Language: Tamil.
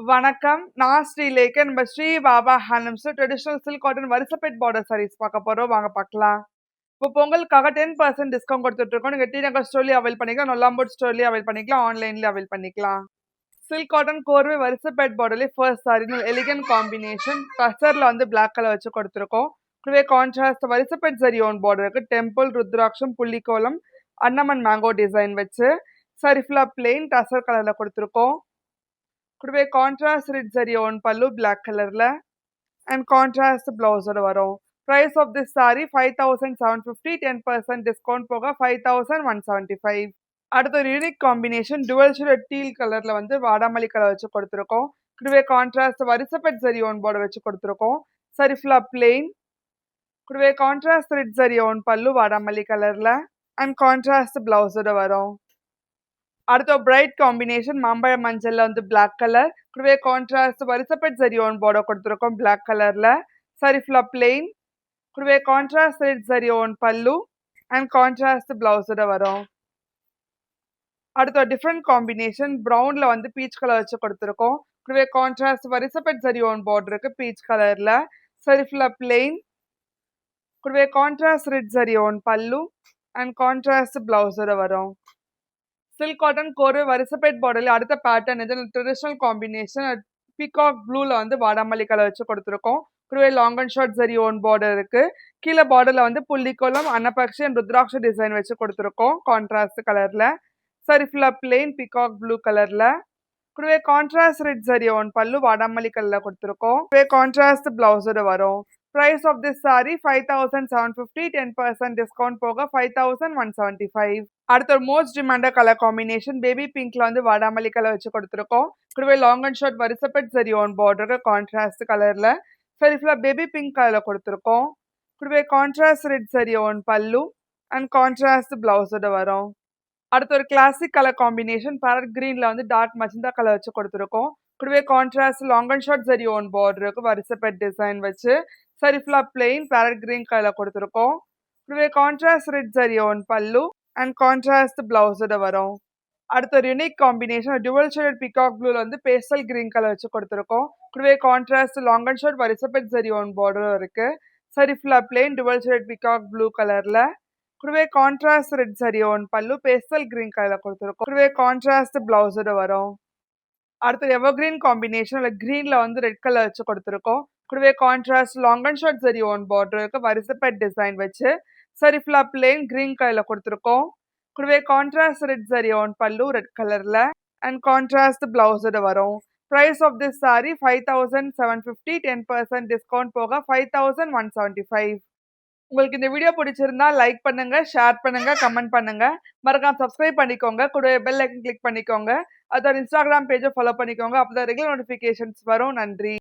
வணக்கம். நான் ஸ்ரீலேகன். நம்ம ஸ்ரீ பாபா ஹேண்ட்லூம்ஸ்ல ட்ரெடிஷனல் சில்க் காட்டன் வரிசைப்பேட் பார்டர் சாரீஸ் பார்க்க போறோம். வாங்க பார்க்கலாம். இப்போ பொங்கலுக்காக 10% டிஸ்கவுண்ட் கொடுத்துட்டு இருக்கோம். நீங்க டி நகர் ஸ்டோர்லயும் அவைல் பண்ணிக்கலாம், நொல்லாம்பூர் ஸ்டோர்லயும் அவைல் பண்ணிக்கலாம், ஆன்லைன்லயும் அவைல் பண்ணிக்கலாம். சில்க் காட்டன் கோர்வை வரிசைப்பேட் பார்டர்லயே ஃபர்ஸ்ட் சாரி எலிகன் காம்பினேஷன் டசர்ல வந்து பிளாக் கலர் வச்சு கொடுத்துருக்கோம். இதுவே கான்ட்ராஸ்ட் வரிசைப்பேட் சரி ஓன் பார்டர் இருக்கு. டெம்பிள், ருத்ராட்சம், புள்ளிக்கோலம், அன்னமன் மேங்கோ டிசைன் வச்சு சாரி ஃபுல்லா பிளெயின் டசர் கலர்ல கொடுத்துருக்கோம். கூடவே கான்ட்ராஸ்ட் ரெட் சரி ஓன் பல்லு பிளாக் கலர்ல அண்ட் கான்ட்ராஸ்ட் பிளவுஸோட வரும். Price of this sari 5750. 10% discount போக 5175. அடுத்த ஒரு unique combination dual shade teal கலர்ல வந்து வாடாமல்லி கலர் வச்சு கொடுத்துருக்கோம். கூடவே கான்ட்ராஸ்ட் வரிசைப்பட் சரி ஓன் பார்டர் வச்சு கொடுத்துருக்கோம். சரி ஃபுல்லா பிளெயின். கூடவே கான்ட்ராஸ்ட் ரெட் சரி ஓன் பல்லு வாடாமல்லி கலர்ல அண்ட் கான்ட்ராஸ்ட் பிளவுஸோட வரும். அடுத்த பிரைட் காம்பினேஷன் மாம்பழ மஞ்சள்ல வந்து பிளாக் கலர். கூடவே கான்ட்ராஸ்ட் வரிசைப்பட் சரி ஓன் பார்டர் கொடுத்துருக்கோம் பிளாக் கலர்ல. சரி ஃபுல்லா பிளெயின். கூடவே கான்ட்ராஸ்ட் ரெட் சரி ஓன் பல்லு அண்ட் கான்ட்ராஸ்ட் பிளவுஸோட வரும். அடுத்த டிஃப்ரெண்ட் காம்பினேஷன் ப்ரௌன்ல வந்து பீச் கலர் வச்சு கொடுத்துருக்கோம். கூடவே கான்ட்ராஸ்ட் வரிசைப்பட் சரி ஓன் பார்டர் இருக்கு பீச் கலர்ல. சரி ஃபுல்லா பிளெயின். கூடவே கான்ட்ராஸ்ட் ரெட் சரி ஓன் பல்லு அண்ட் கான்ட்ராஸ்ட் பிளவுஸோட வரும். சில்க் காட்டன் கோர்வை வரிசைப்பேட் பார்டர்ல அடுத்த பேட்டர்ன் இது ட்ரெடிஷனல் காம்பினேஷன் பீகாக் ப்ளூல வந்து வாடாமல்லி கலர் வச்சு கொடுத்துருக்கோம். கூடவே லாங் அண்ட் ஷார்ட் சரி ஓன் பார்டர் இருக்கு. கீழே பார்டர்ல வந்து புள்ளிக்கோலம், அன்னபக்ஷி அண்ட் ருத்ராட்ச டிசைன் வச்சு கொடுத்துருக்கோம் கான்ட்ராஸ்ட் கலர்ல. சரி ஃபுல்லா பிளெயின் பீகாக் ப்ளூ கலர்ல. கூடவே கான்ட்ராஸ்ட் ரெட் சரி ஓன் பல்லு வாடாமல்லி கலர்ல கொடுத்துருக்கோம். கூடவே கான்ட்ராஸ்ட் பிளவுஸோட வரும். Price of this sari 5750. 10% discount போக 5175. அடுத்த ஒரு most demanded colour combination baby பிங்க்ல வந்து வாடாமல்லி கலர் வச்சு கொடுத்துருக்கோம். கூடவே லாங் அண்ட் ஷார்ட் வரிசைப்பட் சரி ஓன் பார்டர் கான்ட்ராஸ்ட் கலர்ல. சரி ஃபுல்லா பேபி பிங்க் கலர்ல கொடுத்துருக்கோம். கூடவே கான்ட்ராஸ்ட் ரெட் சரி ஓன் பல்லு அண்ட் கான்ட்ராஸ்ட் பிளவுஸோட வரும். அடுத்த ஒரு கிளாசிக் கலர் காம்பினேஷன் பேரட் கிரீன்ல வந்து டார்க் மஜந்தா கலர் வச்சு கொடுத்துருக்கோம். கூடவே கான்ட்ராஸ்ட் லாங் அண்ட் ஷார்ட் சரி ஓன் பார்டர் இருக்கு வரிசைப்பட் டிசைன் வச்சு. சரி ஃபுல்லா பிளெயின் பேரட் கிரீன் கலர் கொடுத்துருக்கோம். கூடவே கான்ட்ராஸ்ட் ரெட் சரி ஓன் பல்லு அண்ட் கான்ட்ராஸ்ட் பிளவுஸோட வரும். அடுத்த ஒரு unique combination dual shade peacock ப்ளூல வந்து பேஸ்டல் கிரீன் கலர் வச்சு கொடுத்துருக்கோம். கூடவே கான்ட்ராஸ்ட் லாங் அண்ட் ஷார்ட் வரிசைப்பட் சரி ஓன் பார்டரும் இருக்கு. சரி ஃபுல்லா plain dual shade peacock blue கலர்ல. கூடவே கான்ட்ராஸ்ட் ரெட் சரி own pallu pastel green colour கொடுத்துருக்கோம். கூடவே கான்ட்ராஸ்ட் பிளவுஸோட வரும். அடுத்து எவர்கிரீன் காம்பினேஷன் கிரீன்ல வந்து ரெட் கலர் வச்சு கொடுத்துருக்கோம். கூடவே கான்ட்ராஸ்ட் லாங் அண்ட் ஷார்ட் சரி ஓன் பார்டர் இருக்கு வரிசைப்பட் டிசைன் வச்சு. சரி ஃபுல்லா பிளெயின் கிரீன் கலர்ல கொடுத்துருக்கோம். கூடவே கான்ட்ராஸ்ட் ரெட் சரி ஓன் பல்லு ரெட் கலர்ல அண்ட் கான்ட்ராஸ்ட் பிளவுஸோட வரும். Price of this sari 5750. 10% discount போக 5175. உங்களுக்கு இந்த வீடியோ பிடிச்சிருந்தா லைக் பண்ணுங்க, ஷேர் பண்ணுங்க, கமெண்ட் பண்ணுங்க. மறக்காம சப்ஸ்கிரைப் பண்ணிக்கோங்க. கூடவே பெல் ஐக்கன் கிளிக் பண்ணிக்கோங்க. அதோட இன்ஸ்டாகிராம் பேஜை ஃபாலோ பண்ணிக்கோங்க. அப்பதான் ரெகுலர் நோட்டிஃபிகேஷன்ஸ் வரும். நன்றி.